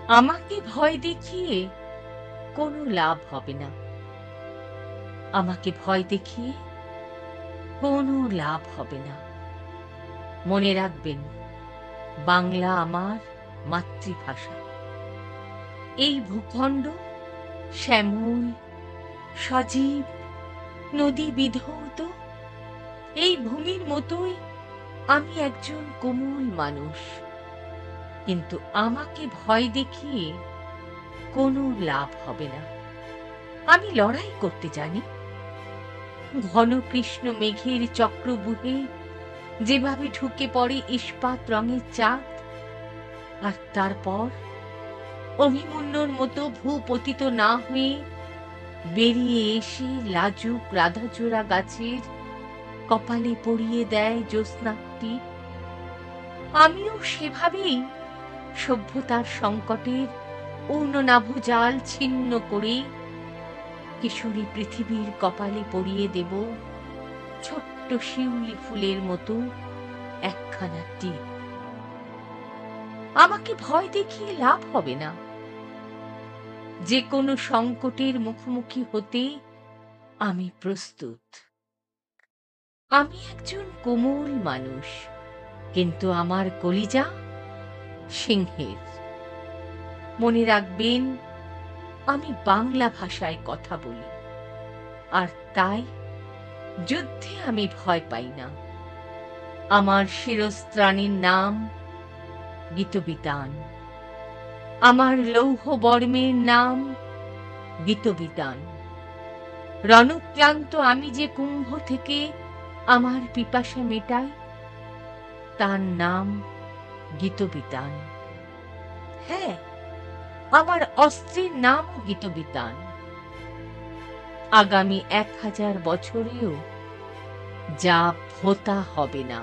আমাকে ভয় দেখিয়ে কোনো লাভ হবে না। আমাকে ভয় দেখিয়ে কোনো লাভ হবে না। মনে রাখবেন, বাংলা আমার মাতৃভাষা। এই ভূখণ্ড শ্যামল, সজীব, নদী বিধৌত। এই ভূমির মতোই আমি একজন কোমল মানুষ। কিন্তু আমাকে ভয় দেখিয়ে কোনো লাভ হবে না। আমি লড়াই করতে জানি। ঘন কৃষ্ণ মেঘের চক্রবুহে যেভাবে ঢুকে পড়ে ইস্পাত রঙের চাঁদ, আর তারপর অভিমন্যুর মতো ভূপতিত না হয়ে বেরিয়ে এসে লাজুক রাধাচূড়া গাছের কপালে পরিয়ে দেয় জ্যোৎস্নাটি, আমিও সেভাবেই সভ্যতার সংকটের ঊর্ণনাভ জাল ছিন্ন করে কিশোরী পৃথিবীর কপালে পরিয়ে দেব ছোট্ট শিউলি ফুলের মতো একখানা টিপ। আমাকে ভয় দেখিয়ে লাভ হবে না। যে কোনো সংকটের মুখোমুখি হতে আমি প্রস্তুত। আমি একজন কোমল মানুষ, কিন্তু আমার কলিজা সিংহের। মনে রাখবেন, আমি বাংলা ভাষায় কথা বলি, আর তাই যুদ্ধে আমি ভয় পাই না। আমার শিরস্ত্রাণীর নাম গীতবিতান। আমার লৌহ বর্মের নাম গীতবিতান। রণক্লান্ত আমি যে কুম্ভ থেকে আমার পিপাসা মেটাই, তার নাম গীতবিতান। হ্যাঁ, আমার অস্ত্রের নামও গীতবিতান। আগামী 1000 বছরেও যা ভোতা হবে না।